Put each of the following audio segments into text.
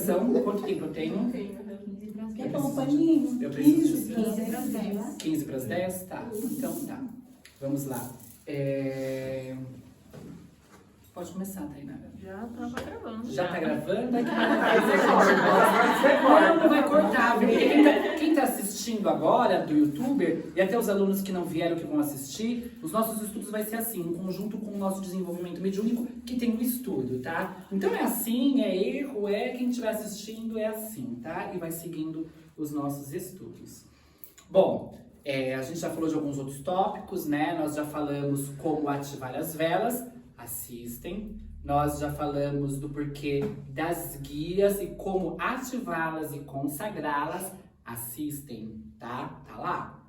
vibração. Quanto tempo eu tenho? 15 para as 10. Eu preciso de 15 para as 10. 15 para as 10? Tá. Então tá. Vamos lá. Pode começar, Tainara. Já tava gravando. Já tá gravando? Ai, que não vai cortar, viu? Porque quem tá assistindo agora do YouTuber, e até os alunos que não vieram que vão assistir, os nossos estudos vai ser assim, em conjunto com o nosso desenvolvimento mediúnico, que tem um estudo, tá? Então é assim, é erro, quem estiver assistindo é assim, tá? E vai seguindo os nossos estudos. Bom, a gente já falou de alguns outros tópicos, né? Nós já falamos como ativar as velas, assistem. Nós já falamos do porquê das guias e como ativá-las e consagrá-las, assistem, tá? Tá lá?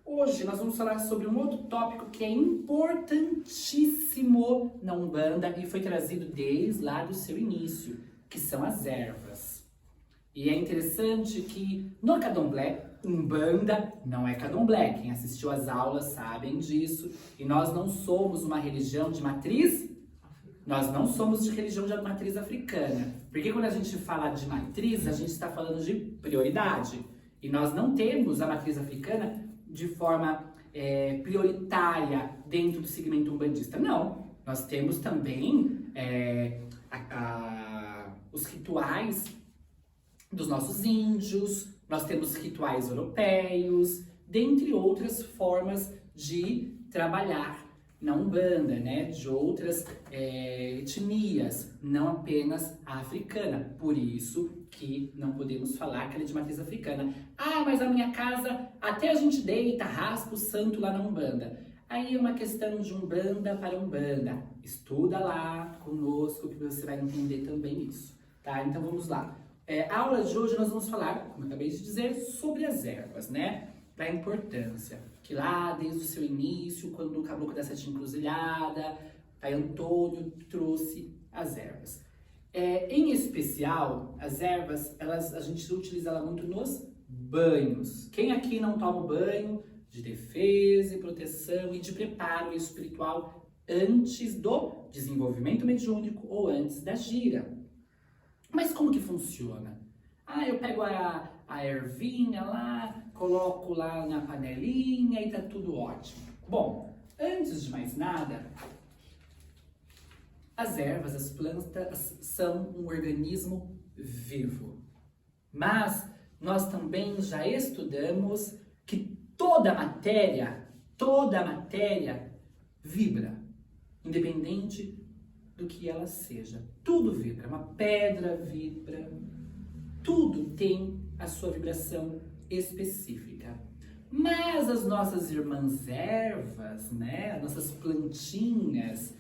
Hoje nós vamos falar sobre um outro tópico que é importantíssimo na Umbanda e foi trazido desde lá do seu início, que são as ervas. E é interessante que no Candomblé, Umbanda não é Candomblé. Quem assistiu às aulas sabem disso. E nós não somos uma religião de matriz, nós não somos de religião de matriz africana. Porque quando a gente fala de matriz, a gente está falando de prioridade. E nós não temos a matriz africana de forma prioritária dentro do segmento umbandista. Não, nós temos também os rituais dos nossos índios, nós temos rituais europeus, dentre outras formas de trabalhar na Umbanda, né? De outras etnias, não apenas a africana. Por isso que não podemos falar que ela é de matriz africana. Ah, mas a minha casa, até a gente deita, raspa o santo lá na Umbanda. Aí é uma questão de Umbanda para Umbanda. Estuda lá conosco que você vai entender também isso, tá? Então vamos lá. A aula de hoje nós vamos falar, como eu acabei de dizer, sobre as ervas, né? Da importância. Que lá, desde o seu início, quando o Caboclo da Sete Encruzilhada, Pai Antônio trouxe as ervas. Em especial, as ervas, a gente utiliza ela muito nos banhos. Quem aqui não toma banho de defesa e proteção e de preparo espiritual antes do desenvolvimento mediúnico ou antes da gira? Mas como que funciona? Eu pego a ervinha lá, coloco lá na panelinha e tá tudo ótimo. Bom, antes de mais nada, as ervas, as plantas são um organismo vivo. Mas nós também já estudamos que toda matéria vibra, independente do que ela seja. Tudo vibra, uma pedra vibra, tudo tem a sua vibração específica. Mas as nossas irmãs ervas, né, as nossas plantinhas,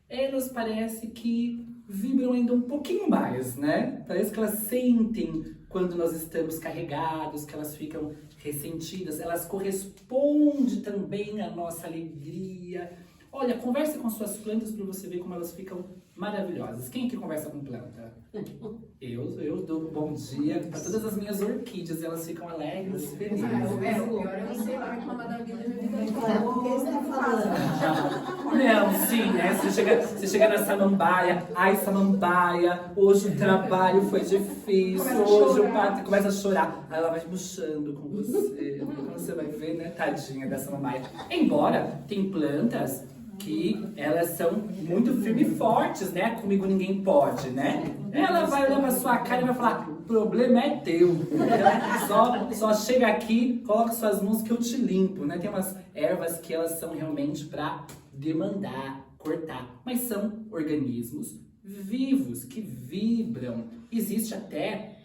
elas parecem que vibram ainda um pouquinho mais, né? Parece que elas sentem quando nós estamos carregados, que elas ficam ressentidas, elas correspondem também à nossa alegria. Olha, converse com suas plantas para você ver como elas ficam maravilhosas. Quem aqui conversa com planta? Eu dou um bom dia para todas as minhas orquídeas, elas ficam alegres, felizes. O pior é você reclamar da vida de vida. O que você está falando? Não, sim, né? Você chega na samambaia, ai samambaia, hoje o trabalho foi difícil, hoje o pai começa a chorar. Aí ela vai murchando com você, quando você vai ver, né, tadinha da samambaia. Embora tem plantas que elas são muito firmes e fortes, né? Comigo ninguém pode, né? Ela vai olhar pra sua cara e vai falar, o problema é teu. Só chega aqui, coloca suas mãos que eu te limpo, né? Tem umas ervas que elas são realmente pra demandar, cortar, mas são organismos vivos, que vibram. Existe até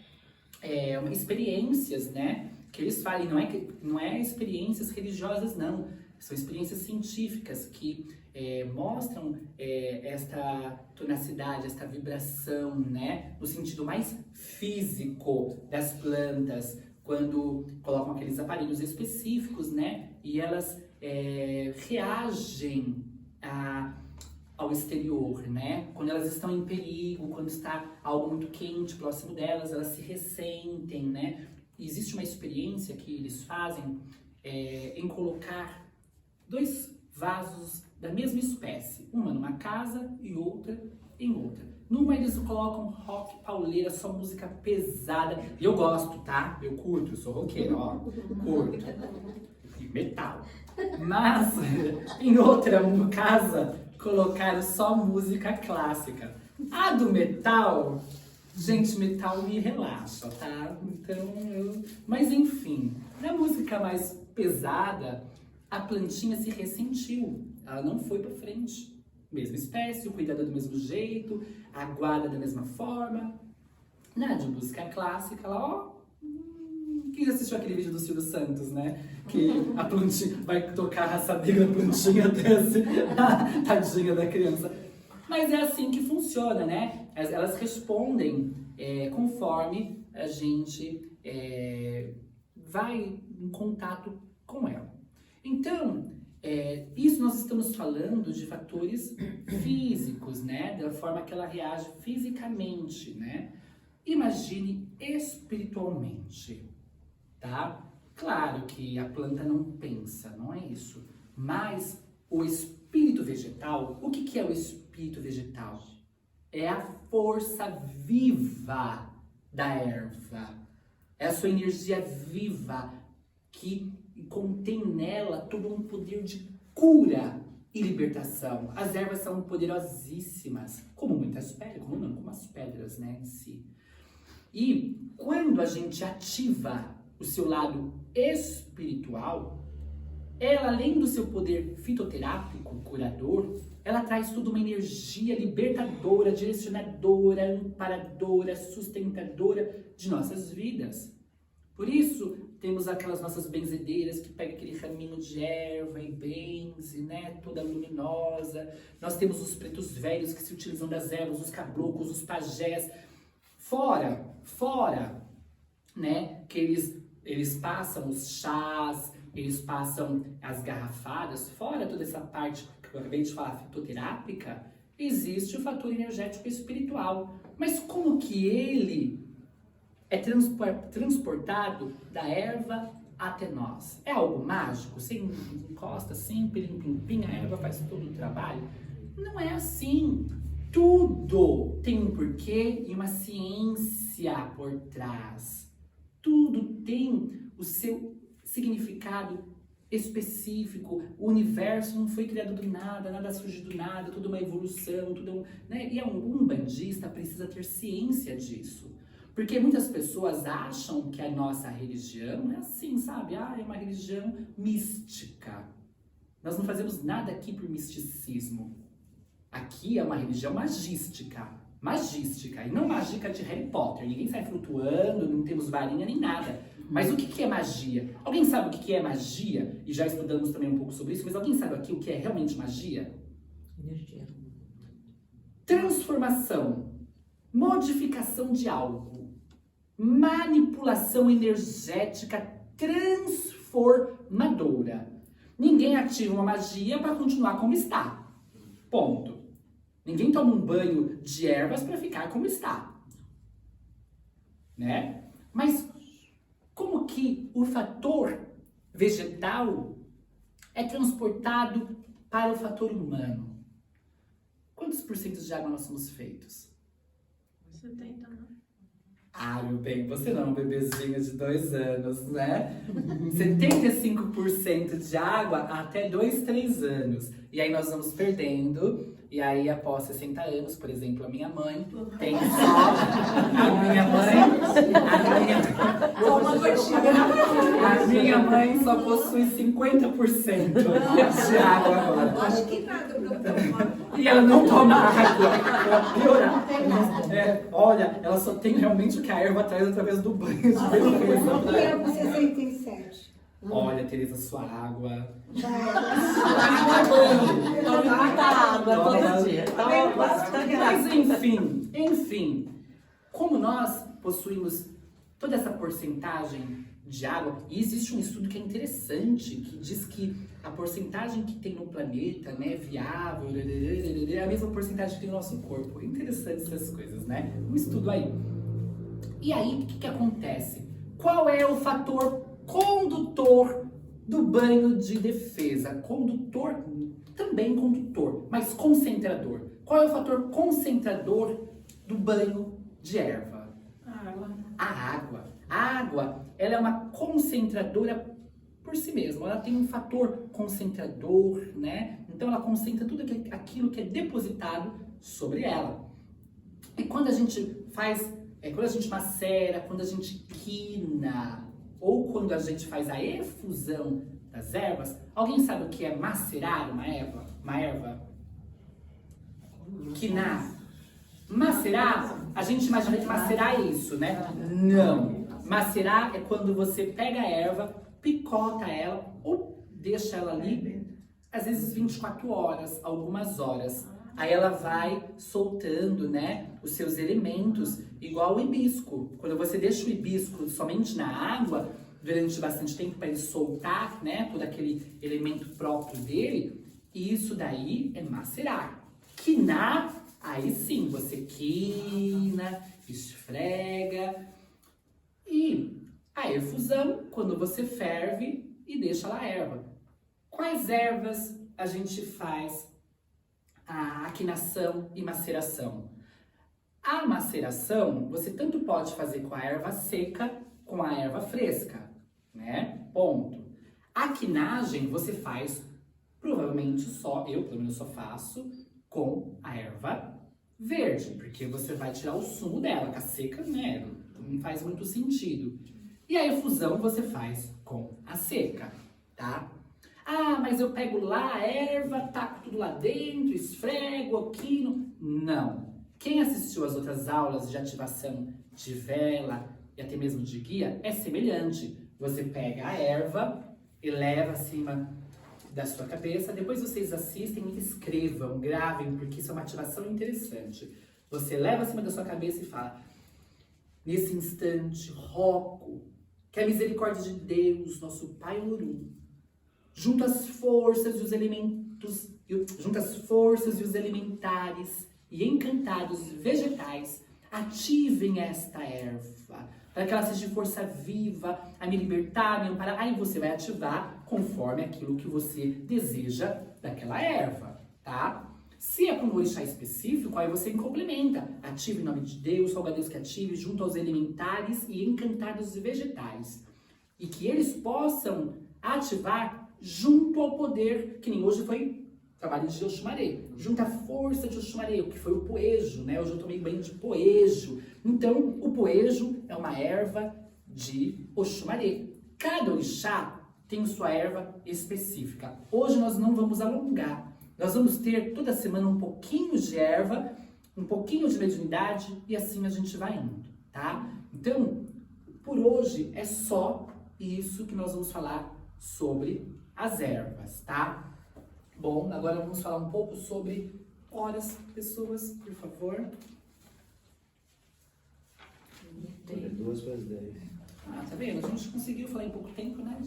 experiências, né? Que eles falam, não é experiências religiosas, não. São experiências científicas que mostram esta tonacidade, esta vibração, né? No sentido mais físico das plantas, quando colocam aqueles aparelhos específicos, né? E elas reagem ao exterior, né? Quando elas estão em perigo, quando está algo muito quente próximo delas, elas se ressentem, né? E existe uma experiência que eles fazem em colocar 2 vasos da mesma espécie, uma numa casa e outra em outra. Numa eles colocam rock, pauleira, só música pesada. E eu gosto, tá? Eu curto, eu sou roqueiro, ó. Curto. E metal. Mas, em outra casa, colocaram só música clássica. A do metal, gente, metal me relaxa, tá? Mas enfim, na música mais pesada, a plantinha se ressentiu. Ela não foi pra frente. Mesma espécie, o cuidado do mesmo jeito, a guarda da mesma forma. Na de música clássica, ela, ó... Quem já assistiu aquele vídeo do Silvio Santos, né? Que a plantinha vai tocar a raçadeira da plantinha, desce a tadinha da criança. Mas é assim que funciona, né? Elas respondem conforme a gente vai em contato com ela. Então, isso nós estamos falando de fatores físicos, né? Da forma que ela reage fisicamente, né? Imagine espiritualmente, tá? Claro que a planta não pensa, não é isso. Mas o espírito vegetal, o que é o espírito vegetal? É a força viva da erva. É a sua energia viva que contém nela todo um poder de cura e libertação. As ervas são poderosíssimas, como muitas pedras, como as pedras, né, em si. E quando a gente ativa o seu lado espiritual, ela, além do seu poder fitoterápico, curador, ela traz toda uma energia libertadora, direcionadora, amparadora, sustentadora de nossas vidas. Por isso, temos aquelas nossas benzedeiras que pegam aquele raminho de erva e benze, né, toda luminosa. Nós temos os pretos velhos que se utilizam das ervas, os caboclos, os pajés. Fora, né, que eles passam os chás, eles passam as garrafadas, fora toda essa parte que eu acabei de falar, fitoterápica, existe o fator energético espiritual. Mas como que ele é transportado da erva até nós? É algo mágico? Você encosta assim, pim, a erva faz todo o trabalho? Não é assim. Tudo tem um porquê e uma ciência por trás. Tudo tem o seu significado específico. O universo não foi criado do nada, nada surge do nada, tudo é uma evolução, né? E um umbandista precisa ter ciência disso. Porque muitas pessoas acham que a nossa religião é assim, sabe? É uma religião mística. Nós não fazemos nada aqui por misticismo. Aqui é uma religião magística, e não mágica de Harry Potter. Ninguém sai flutuando, não temos varinha nem nada. Mas o que é magia? Alguém sabe o que é magia? E já estudamos também um pouco sobre isso, mas alguém sabe aqui o que é realmente magia? Energia. Transformação, modificação de algo, manipulação energética transformadora. Ninguém ativa uma magia para continuar como está. Ponto. Ninguém toma um banho de ervas para ficar como está. Né? Mas como que o fator vegetal é transportado para o fator humano? Quantos por cento de água nós somos feitos? 70, né? Meu bem, você não é um bebezinho de 2 anos, né? 75% de água até 2, 3 anos. E aí nós vamos perdendo. E aí, após 60 anos, por exemplo, a minha mãe tem só... A minha mãe só possui 50% de água agora. Acho que nada, E ela não toma água. Ela piora. Olha, ela só tem realmente o que a erva traz através do banho de beleza. Eu quero 67. Olha, Tereza, sua água. Tome muita água todo dia. Toma bastante água. Mas enfim, como nós possuímos toda essa porcentagem de água, e existe um estudo que é interessante, que diz que a porcentagem que tem no planeta, né, viável, é a mesma porcentagem que tem no nosso corpo. Interessante essas coisas, né? Um estudo aí. E aí, o que acontece? Qual é o fator condutor do banho de defesa? Condutor, também condutor, mas concentrador. Qual é o fator concentrador do banho de erva? Água. A água, ela é uma concentradora por si mesma. Ela tem um fator concentrador, né? Então ela concentra tudo aquilo que é depositado sobre ela. E quando a gente quando a gente macera, quando a gente quina, ou quando a gente faz a efusão das ervas, alguém sabe o que é macerar uma erva? Quinar. Macerar, a gente imagina que macerar é isso, né? Não. Macerar é quando você pega a erva, picota ela ou deixa ela ali, às vezes 24 horas, algumas horas. Aí ela vai soltando, né, os seus elementos, igual o hibisco. Quando você deixa o hibisco somente na água, durante bastante tempo para ele soltar, né, todo aquele elemento próprio dele, isso daí é macerar. Quinar, aí sim, você quina, esfrega. E a efusão, quando você ferve e deixa lá a erva. Quais ervas a gente faz a quinação e maceração? A maceração, você tanto pode fazer com a erva seca, com a erva fresca, né? Ponto. A quinagem você faz, provavelmente eu pelo menos só faço, com a erva verde, porque você vai tirar o sumo dela, com a seca, né? Não faz muito sentido. E a efusão você faz com a seca, tá? Ah, mas eu pego lá a erva, taco tudo lá dentro, esfrego, aquino. Não. Quem assistiu às outras aulas de ativação de vela e até mesmo de guia, é semelhante. Você pega a erva e leva acima da sua cabeça. Depois vocês assistem e escrevam, gravem, porque isso é uma ativação interessante. Você leva acima da sua cabeça e fala: nesse instante, rogo que a misericórdia de Deus, nosso Pai Orum, junto às forças e os elementos, junto às forças e os elementares e encantados vegetais, ativem esta erva, para que ela seja de força viva, a me libertar, a me amparar. Aí você vai ativar conforme aquilo que você deseja daquela erva, tá? Se é para um orixá específico, aí você complementa. Ative em nome de Deus, salga Deus que ative, junto aos elementares e encantados vegetais. E que eles possam ativar junto ao poder, que nem hoje foi trabalho de Oxumaré, junto à força de Oxumaré, que foi o poejo, né? Hoje eu tomei banho de poejo. Então, o poejo é uma erva de Oxumaré. Cada orixá tem sua erva específica. Hoje nós não vamos alongar. Nós vamos ter toda semana um pouquinho de erva, um pouquinho de mediunidade e assim a gente vai indo, tá? Então, por hoje é só isso que nós vamos falar sobre as ervas, tá? Bom, agora vamos falar um pouco sobre horas, pessoas, por favor. 2 para as 10. Ah, tá vendo? A gente conseguiu falar em pouco tempo, né?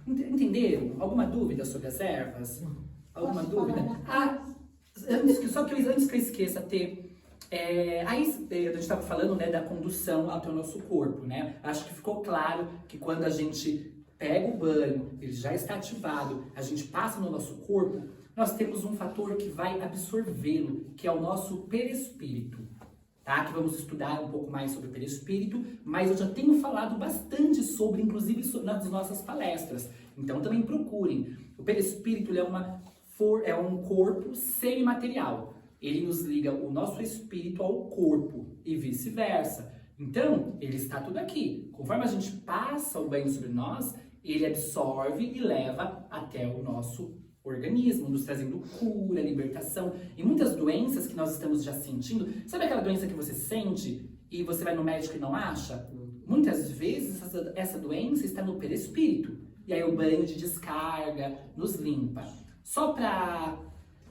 Entenderam? Alguma dúvida sobre as ervas? Alguma dúvida? Ah, antes que eu esqueça, aí a gente estava falando, né, da condução até o nosso corpo, né? Acho que ficou claro que quando a gente pega o banho, ele já está ativado, a gente passa no nosso corpo, nós temos um fator que vai absorvê-lo, que é o nosso perispírito, tá? Que vamos estudar um pouco mais sobre o perispírito, mas eu já tenho falado bastante sobre, inclusive nas nossas palestras, então também procurem. O perispírito é um corpo semimaterial, ele nos liga o nosso espírito ao corpo e vice-versa. Então, ele está tudo aqui. Conforme a gente passa o banho sobre nós, ele absorve e leva até o nosso organismo, nos trazendo cura, libertação. E muitas doenças que nós estamos já sentindo, sabe aquela doença que você sente e você vai no médico e não acha? Muitas vezes essa doença está no perispírito. E aí o banho de descarga nos limpa. Só para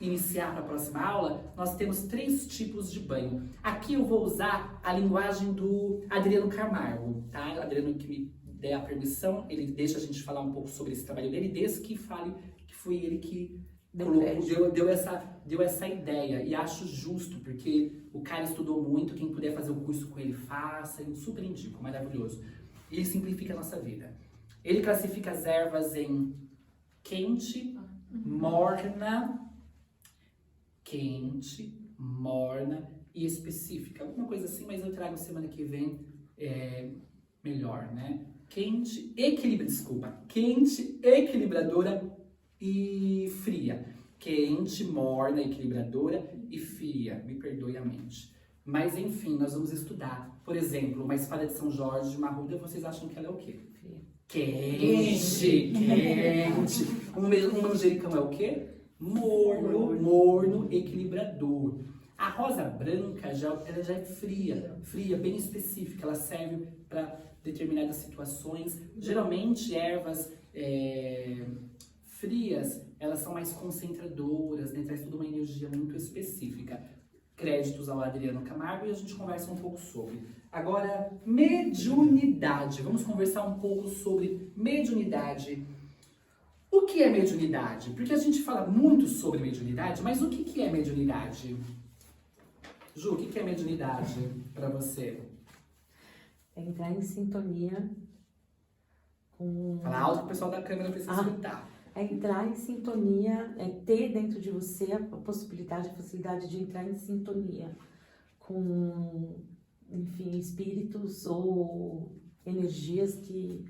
iniciar para a próxima aula, nós temos 3 tipos de banho. Aqui eu vou usar a linguagem do Adriano Camargo, tá? Adriano que me der a permissão, ele deixa a gente falar um pouco sobre esse trabalho dele, desde que fale que foi ele que deu essa ideia. E acho justo, porque o cara estudou muito, quem puder fazer o curso com ele, faça, eu super indico, maravilhoso. E ele simplifica a nossa vida. Ele classifica as ervas em quente, morna e específica. Alguma coisa assim, mas eu trago semana que vem melhor, né? Quente, equilibradora e fria. Quente, morna, equilibradora e fria. Me perdoe a mente. Mas enfim, nós vamos estudar. Por exemplo, uma espada de São Jorge, uma ruda, vocês acham que ela é o quê? Fria. Quente. Um manjericão é o quê? Morno, equilibrador. A rosa branca, ela já é fria, bem específica. Ela serve para determinadas situações. Geralmente, ervas frias, elas são mais concentradoras, né? Traz toda uma energia muito específica. Créditos ao Adriano Camargo e a gente conversa um pouco sobre. Agora, mediunidade. Vamos conversar um pouco sobre mediunidade. O que é mediunidade? Porque a gente fala muito sobre mediunidade, mas o que é mediunidade? Ju, o que é mediunidade para você? É entrar em sintonia com... Fala alto que o pessoal da câmera precisa escutar. É entrar em sintonia, é ter dentro de você a possibilidade, a facilidade de entrar em sintonia com, enfim, espíritos ou energias que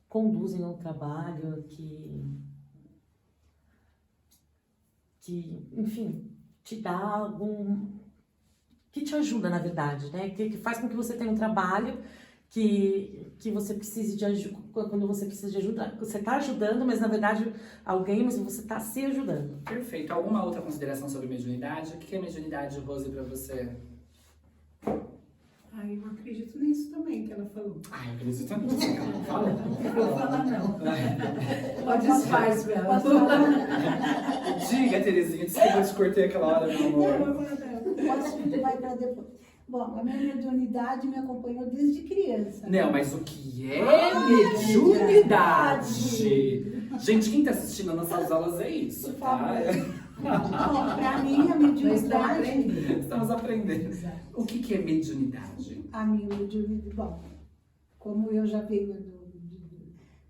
conduzem ao trabalho, que enfim, te dá algum... que te ajuda, na verdade, né? Que faz com que você tenha um trabalho que você precise de ajuda, quando você precisa de ajuda, você está ajudando, mas na verdade alguém, mas você está se ajudando. Perfeito. Alguma outra consideração sobre mediunidade? O que é mediunidade, Rose, para você? Ai, eu acredito nisso também que ela falou. Ai, eu acredito nisso que ela fala. Não vou falar não. Pode disfarce, Bela. Posso falar? Diga, Terezinha, desculpa, eu te cortei aquela hora, meu amor. Não, vou falar não. Posso vai para depois. Bom, a minha mediunidade me acompanhou desde criança. Não, mas o que é mediunidade? Gente, quem tá assistindo nossas aulas é isso, tá? Bom, para mim, a mediunidade... Estamos aprendendo. O que é mediunidade? A minha mediunidade... Bom, como eu já venho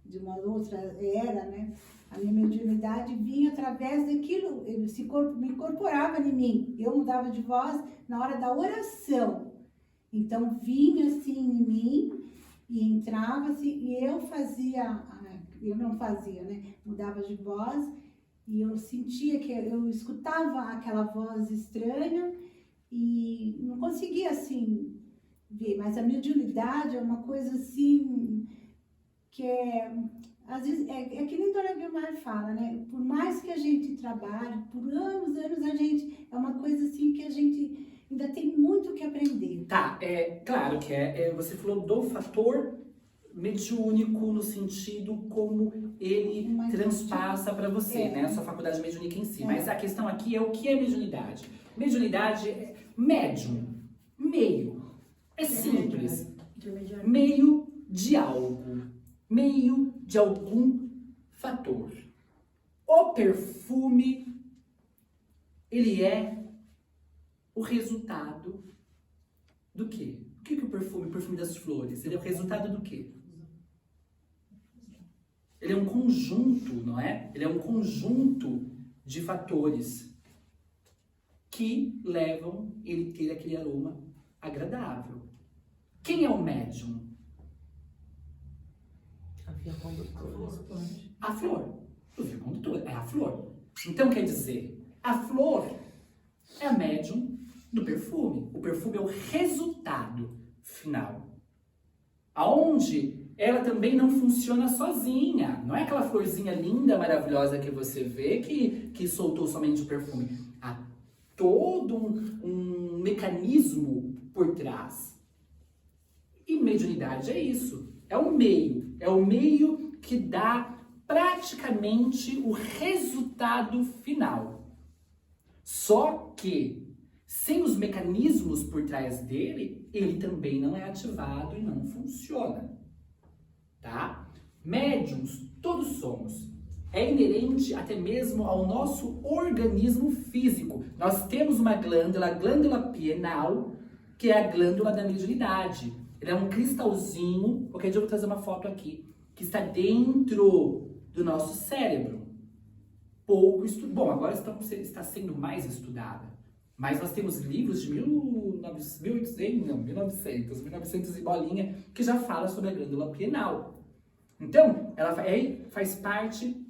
de uma outra era, né? A minha mediunidade vinha através daquilo, me incorporava em mim. Eu mudava de voz na hora da oração. Então, vinha assim em mim e entrava assim, e eu não fazia, né? Mudava de voz e eu sentia que eu escutava aquela voz estranha e não conseguia assim ver. Mas a mediunidade é uma coisa assim que às vezes, é que nem Dona Guilmar fala, né? Por mais que a gente trabalhe, por anos, a gente... É uma coisa assim que a gente ainda tem muito o que aprender. Tá, claro que você falou do fator mediúnico no sentido como ele transpassa para você, né? A sua faculdade mediúnica em si. Mas a questão aqui é o que é mediunidade. Mediunidade é médium, meio. É simples. Meio de algo. Meio de algum fator. O perfume, ele é o resultado do quê? O que é o perfume das flores? Ele é o resultado do quê? Ele é um conjunto, não é? Ele é um conjunto de fatores que levam ele a ter aquele aroma agradável. Quem é o médium? A via condutora. A flor. O fio condutor é a flor. Então quer dizer, a flor é a médium do perfume. O perfume é o resultado final. Aonde ela também não funciona sozinha. Não é aquela florzinha linda, maravilhosa que você vê que soltou somente o perfume. Há todo um mecanismo por trás. E mediunidade é isso. É o meio. É o meio que dá praticamente o resultado final. Só que, sem os mecanismos por trás dele, ele também não é ativado e não funciona. Tá? Médiums, todos somos. É inerente até mesmo ao nosso organismo físico. Nós temos uma glândula, a glândula pineal, que é a glândula da mediunidade. Ele é um cristalzinho, qualquer dia eu vou trazer uma foto aqui, que está dentro do nosso cérebro. Pouco estudado. Bom, agora está sendo mais estudada. Mas nós temos livros de 1900 e bolinha, que já fala sobre a glândula pineal. Então, ela faz parte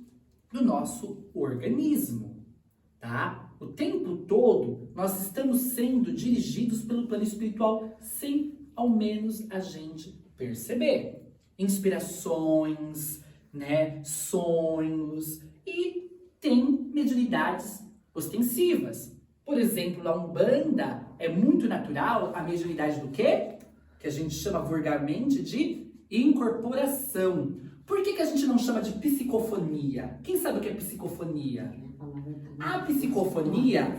do nosso organismo, tá? O tempo todo, nós estamos sendo dirigidos pelo plano espiritual sem, ao menos, a gente perceber. Inspirações, né? Sonhos, e tem mediunidades ostensivas. Por exemplo, na Umbanda é muito natural a mediunidade do quê? Que a gente chama vulgarmente de incorporação. Por que a gente não chama de psicofonia? Quem sabe o que é psicofonia? A psicofonia...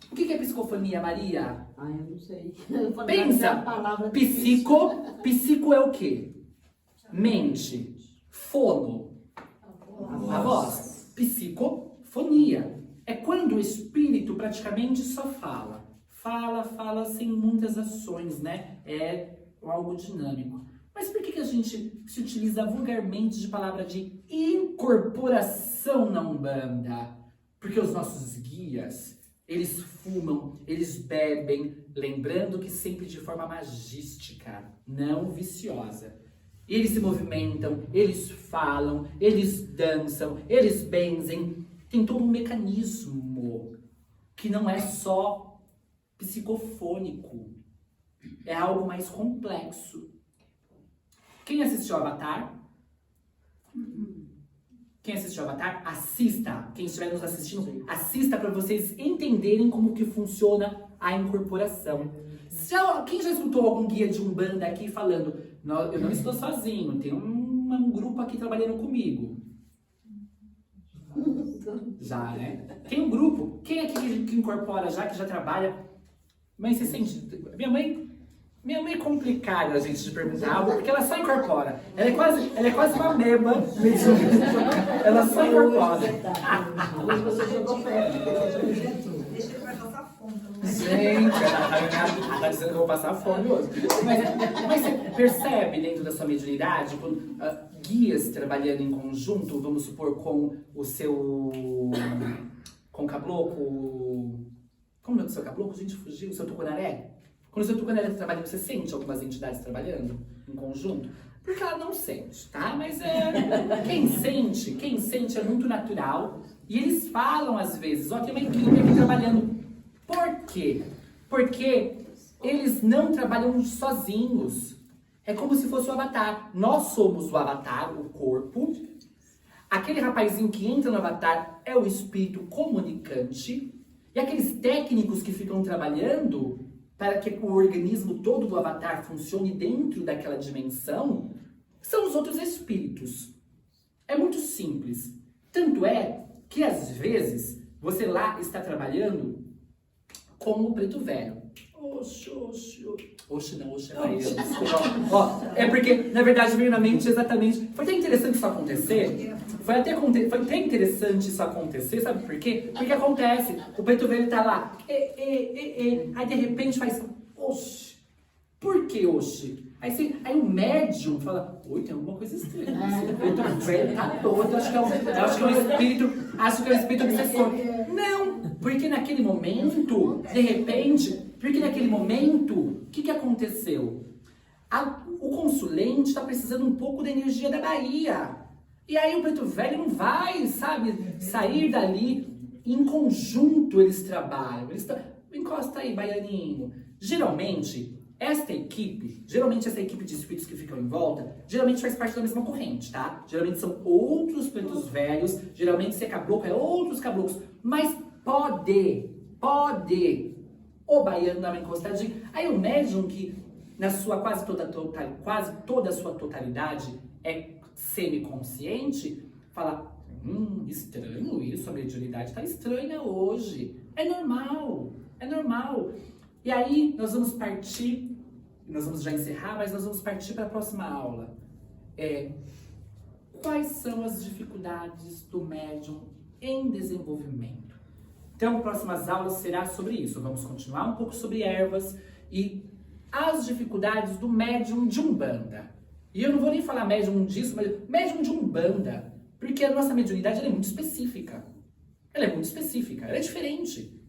O que é psicofonia, Maria? Ah, eu não sei. Pensa, psico é o quê? Mente. Fono, a voz. Psicofonia. É quando o espírito praticamente só fala. Fala sem muitas ações, né? É algo dinâmico. Mas por que a gente se utiliza vulgarmente de palavra de incorporação na Umbanda? Porque os nossos guias, eles fumam, eles bebem, lembrando que sempre de forma magística, não viciosa. Eles se movimentam, eles falam, eles dançam, eles benzem. Tem todo um mecanismo que não é só psicofônico. É algo mais complexo. Quem assistiu Avatar? Quem assistiu Avatar? Assista. Quem estiver nos assistindo, assista para vocês entenderem como que funciona a incorporação. Quem já escutou algum guia de Umbanda aqui falando, eu não estou sozinho, tem um grupo aqui trabalhando comigo? Já, né? Tem um grupo. Quem aqui que incorpora já, que já trabalha? Mãe, você sente... Minha mãe é complicada a gente de perguntar algo, porque ela só incorpora. Ela é quase uma ameba. Ela só incorpora. Hoje você jogou perto. Deixa ele vai passar fome. Gente, ela tá dizendo que eu vou passar fome hoje. Mas você percebe dentro da sua mediunidade, quando, guias trabalhando em conjunto, vamos supor, com o seu... com o caboclo... Como é o seu caboclo? Gente, fugiu. O seu tucunaré? Quando o seu tucunaré trabalha, você sente algumas entidades trabalhando em conjunto? Porque ela não sente, tá? Mas quem sente é muito natural. E eles falam às vezes, ó, tem uma equipe aqui trabalhando. Por quê? Porque eles não trabalham sozinhos. É como se fosse o avatar. Nós somos o avatar, o corpo. Aquele rapazinho que entra no avatar é o espírito comunicante. E aqueles técnicos que ficam trabalhando para que o organismo todo do avatar funcione dentro daquela dimensão são os outros espíritos. É muito simples. Tanto é que às vezes você lá está trabalhando com o preto velho. Oxe não, é para ele. Ó, é porque, na verdade, veio na mente exatamente... Foi até interessante isso acontecer. Foi até interessante isso acontecer, sabe por quê? Porque acontece, o preto velho tá lá, aí de repente faz, oxe, por que oxe? Aí o médium fala, oi, tem alguma coisa estranha. O preto velho tá todo, acho que é um espírito obsessor. Não, porque naquele momento, de repente, o que aconteceu? O consulente está precisando um pouco da energia da Bahia. E aí o preto velho não vai, sabe, sair dali. Em conjunto eles trabalham. Encosta aí, baianinho. Geralmente, essa equipe de espíritos que ficam em volta, geralmente faz parte da mesma corrente, tá? Geralmente são outros pretos velhos, geralmente se é caboclo, é outros caboclos. Mas pode, o baiano dá uma encostadinha. Aí o médium que, na sua quase toda a sua totalidade, é semiconsciente, fala, estranho isso, a mediunidade tá estranha hoje. É normal. E aí nós vamos já encerrar, mas nós vamos partir para a próxima aula. Quais são as dificuldades do médium em desenvolvimento? Então, próximas aulas será sobre isso. Vamos continuar um pouco sobre ervas e as dificuldades do médium de Umbanda. E eu não vou nem falar médium disso, mas médium de Umbanda. Porque a nossa mediunidade ela é muito específica. Ela é diferente.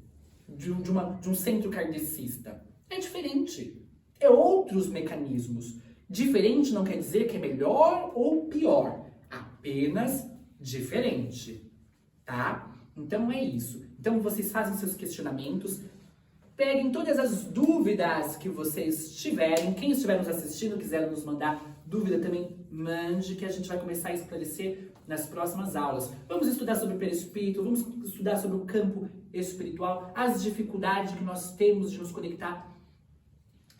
de um centro kardecista. É diferente. É outros mecanismos. Diferente não quer dizer que é melhor ou pior. Apenas diferente. Tá? Então é isso. Então vocês fazem seus questionamentos. Peguem todas as dúvidas que vocês tiverem. Quem estiver nos assistindo, quiser nos mandar dúvida também, mande, que a gente vai começar a esclarecer nas próximas aulas. Vamos estudar sobre o perispírito, vamos estudar sobre o campo espiritual, as dificuldades que nós temos de nos conectar.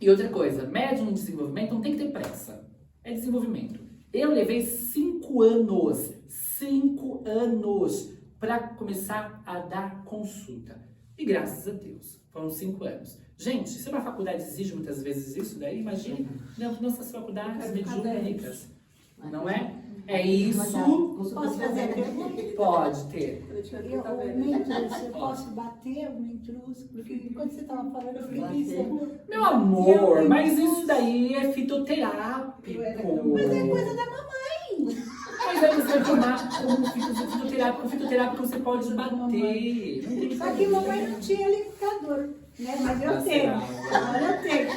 E outra coisa, médium em desenvolvimento não tem que ter pressa. É desenvolvimento. Eu levei 5 anos para começar a dar consulta. E graças a Deus, foram 5 anos. Gente, se uma faculdade exige muitas vezes isso, daí imagine nossas faculdades mediúnicas. Não é? É isso. Posso fazer a pergunta? Pode ter. O mentruz, eu posso bater o mentruz? Porque quando você estava falando, eu fiquei pensando. Meu amor, mas isso daí é fitoterápico. Mas é coisa da mamãe. Mas aí você vai tomar como fitoterápico. O fitoterápico você pode bater. Só que mamãe não tinha liquidificador, né? Mas eu tenho. Agora eu tenho.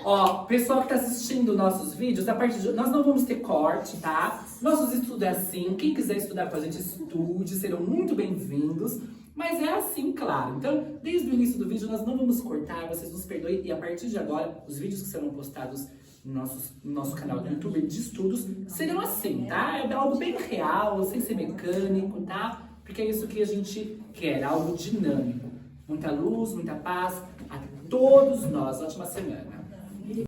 Ó, pessoal que tá assistindo nossos vídeos, a partir de nós não vamos ter corte, tá? Nossos estudos é assim. Quem quiser estudar com a gente, estude, serão muito bem-vindos. Mas é assim, claro. Então, desde o início do vídeo, nós não vamos cortar, vocês nos perdoem. E a partir de agora, os vídeos que serão postados no nosso canal do YouTube de estudos serão assim, tá? É algo bem real, sem ser mecânico, tá? Porque é isso que a gente quer, algo dinâmico. Muita luz, muita paz a todos nós. Ótima semana.